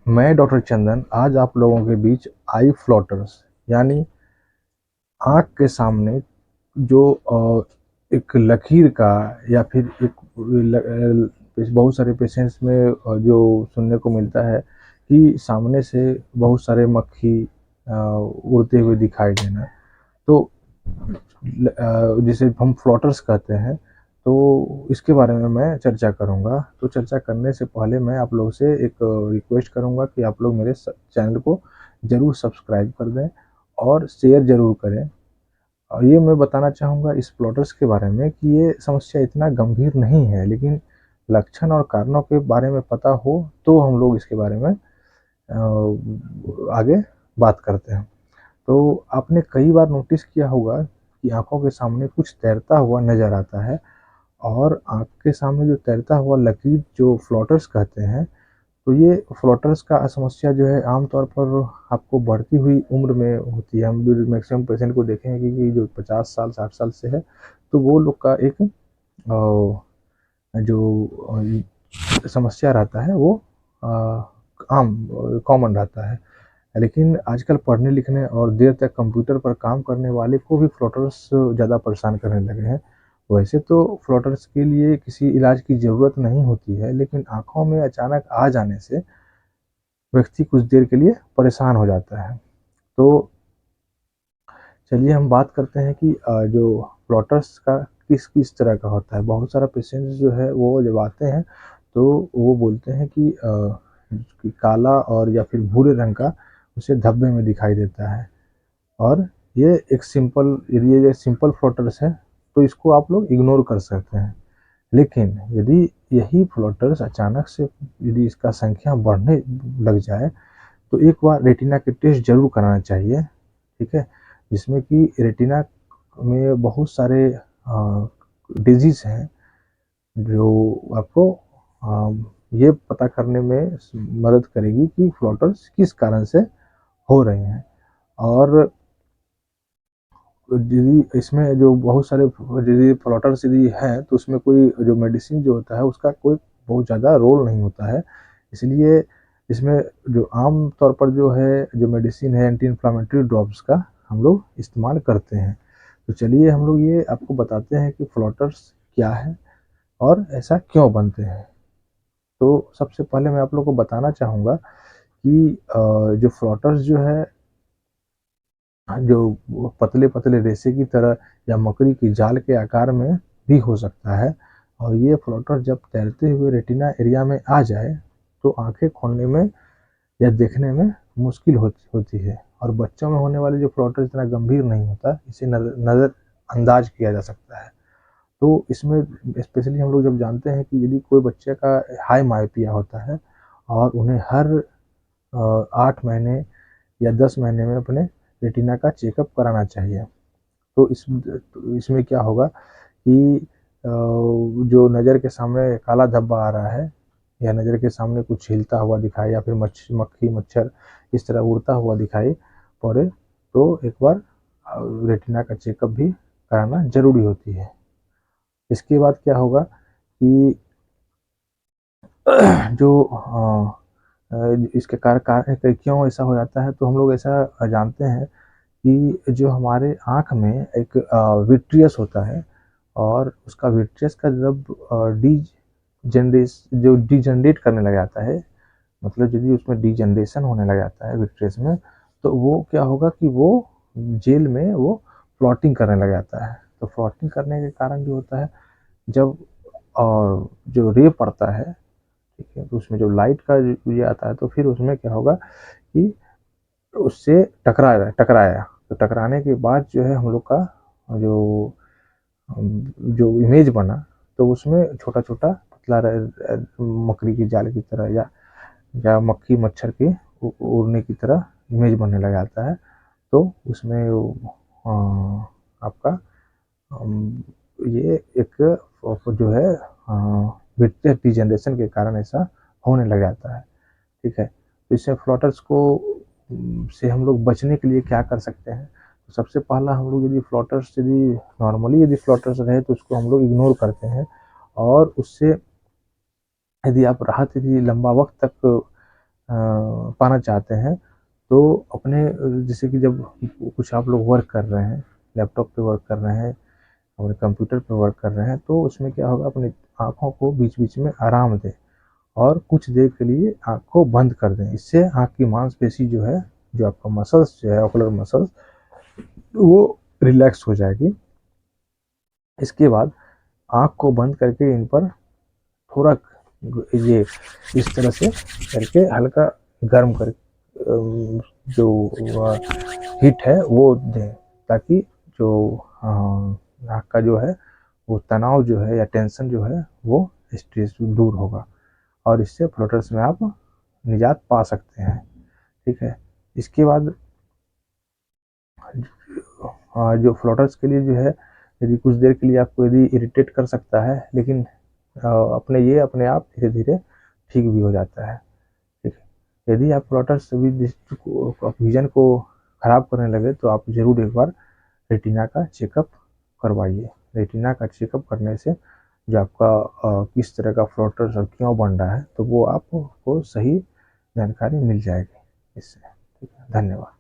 मैं डॉक्टर चंदन आज आप लोगों के बीच आई फ्लोटर्स यानी आँख के सामने जो एक लकीर का या फिर बहुत सारे पेशेंट्स में जो सुनने को मिलता है कि सामने से बहुत सारे मक्खी उड़ते हुए दिखाई देना। तो जिसे हम फ्लोटर्स कहते हैं, तो इसके बारे में मैं चर्चा करूँगा। तो चर्चा करने से पहले मैं आप लोगों से एक रिक्वेस्ट करूँगा कि आप लोग मेरे चैनल को ज़रूर सब्सक्राइब कर दें और शेयर ज़रूर करें। और ये मैं बताना चाहूँगा इस फ्लोटर्स के बारे में कि ये समस्या इतना गंभीर नहीं है, लेकिन लक्षण और कारणों के बारे में पता हो तो हम लोग इसके बारे में आगे बात करते हैं। तो आपने कई बार नोटिस किया होगा कि आँखों के सामने कुछ तैरता हुआ नज़र आता है, और आँख के सामने जो तैरता हुआ लकीर जो फ्लोटर्स कहते हैं, तो ये फ्लोटर्स का समस्या जो है आमतौर पर आपको बढ़ती हुई उम्र में होती है। हम भी मैक्सिमम पेशेंट को देखेंगे कि जो 50 साल 60 साल से है, तो वो लोग का एक जो समस्या रहता है वो आम कॉमन रहता है। लेकिन आजकल पढ़ने लिखने और देर तक कंप्यूटर पर काम करने वाले को भी फ्लोटर्स ज़्यादा परेशान करने लगे हैं। वैसे तो फ्लोटर्स के लिए किसी इलाज की ज़रूरत नहीं होती है, लेकिन आँखों में अचानक आ जाने से व्यक्ति कुछ देर के लिए परेशान हो जाता है। तो चलिए हम बात करते हैं कि जो फ्लोटर्स का किस तरह का होता है। बहुत सारा पेशेंट्स जो है वो जब आते हैं तो वो बोलते हैं कि काला और या फिर भूरे रंग का उसे धब्बे में दिखाई देता है। और ये एक सिंपल, यदि ये सिंपल फ्लोटर्स है तो इसको आप लोग इग्नोर कर सकते हैं। लेकिन यदि यही फ्लोटर्स अचानक से यदि इसका संख्या बढ़ने लग जाए तो एक बार रेटिना के टेस्ट जरूर कराना चाहिए। ठीक है, जिसमें कि रेटिना में बहुत सारे डिजीज हैं जो आपको ये पता करने में मदद करेगी कि फ्लोटर्स किस कारण से हो रहे हैं। और यदि इसमें जो बहुत सारे यदि फ्लोटर्स यदि हैं तो उसमें कोई जो मेडिसिन जो होता है उसका कोई बहुत ज़्यादा रोल नहीं होता है। इसलिए इसमें जो आम तौर पर जो है जो मेडिसिन है एंटी इन्फ्लामेटरी ड्रॉप्स का हम लोग इस्तेमाल करते हैं। तो चलिए हम लोग ये आपको बताते हैं कि फ्लोटर्स क्या है और ऐसा क्यों बनते हैं। तो सबसे पहले मैं आप लोग को बताना चाहूँगा कि जो फ्लोटर्स जो है जो पतले-पतले रेशे की तरह या मकड़ी की जाल के आकार में भी हो सकता है। और ये फ्लोटर जब तैरते हुए रेटिना एरिया में आ जाए तो आँखें खोलने में या देखने में मुश्किल होती है। और बच्चों में होने वाले जो फ्लोटर इतना गंभीर नहीं होता, इसे नज़रअंदाज किया जा सकता है। तो इसमें स्पेशली हम लोग जब जानते हैं कि यदि कोई बच्चे का हाई मायोपिया होता है और उन्हें हर 8 महीने या 10 महीने में अपने रेटिना का चेकअप कराना चाहिए। तो इसमें क्या होगा कि जो नज़र के सामने काला धब्बा आ रहा है या नज़र के सामने कुछ हिलता हुआ दिखाई या फिर मक्खी मच्छर इस तरह उड़ता हुआ दिखाई पड़े तो एक बार रेटिना का चेकअप भी कराना ज़रूरी होती है। इसके बाद क्या होगा कि जो इसके कारण क्यों ऐसा हो जाता है, तो हम लोग ऐसा जानते हैं कि जो हमारे आँख में एक विट्रियस होता है और उसका विट्रियस का जब डीजनरेट करने लग जाता है, मतलब यदि उसमें डीजनरेशन होने लग जाता है विट्रियस में, तो वो क्या होगा कि वो जेल में वो फ्लोटिंग करने लग जाता है। तो फ्लोटिंग करने के कारण जो होता है, जब जो रे पड़ता है, ठीक है, तो उसमें जो लाइट का ये आता है तो फिर उसमें क्या होगा कि उससे टकराया। तो टकराने के बाद जो है हम लोग का जो जो इमेज बना, तो उसमें छोटा-छोटा पतला मकड़ी की जाल की तरह या मक्खी मच्छर के उड़ने की तरह इमेज बनने लग जाता है। तो उसमें आपका ये एक जो है विट्रियस डिजेनरेशन के कारण ऐसा होने लग जाता है। ठीक है, तो इससे फ्लोटर्स को से हम लोग बचने के लिए क्या कर सकते हैं। तो सबसे पहला हम लोग यदि नॉर्मली यदि फ्लोटर्स रहे तो उसको हम लोग इग्नोर करते हैं। और उससे यदि आप राहत यदि लंबा वक्त तक पाना चाहते हैं तो अपने जैसे कि जब कुछ आप लोग वर्क कर रहे हैं, लैपटॉप पे वर्क कर रहे हैं, अपने कंप्यूटर पे वर्क कर रहे हैं, तो उसमें क्या होगा, अपनी आँखों को बीच-बीच में आराम दें और कुछ देर के लिए आँख को बंद कर दें। इससे आँख की मांसपेशी जो है, जो आपका मसल्स जो है, ओकुलर मसल्स, वो रिलैक्स हो जाएगी। इसके बाद आँख को बंद करके इन पर थोड़ा ये इस तरह से करके हल्का गर्म कर जो हीट है वो दें, ताकि जो नाक का जो है वो तनाव जो है या टेंशन जो है वो स्ट्रेस दूर होगा और इससे फ्लोटर्स में आप निजात पा सकते हैं। ठीक है। इसके बाद जो फ्लोटर्स के लिए जो है, यदि कुछ देर के लिए आपको यदि इरिटेट कर सकता है, लेकिन अपने आप धीरे धीरे ठीक भी हो जाता है। ठीक है। यदि आप फ्लोटर्स भी विजन को खराब करने लगे तो आप जरूर एक बार रेटिना का चेकअप करवाइए। रेटिना का चेकअप करने से जो आपका किस तरह का फ्लोटर्स और क्यों बन रहा है, तो वो आपको सही जानकारी मिल जाएगी इससे। ठीक है। धन्यवाद।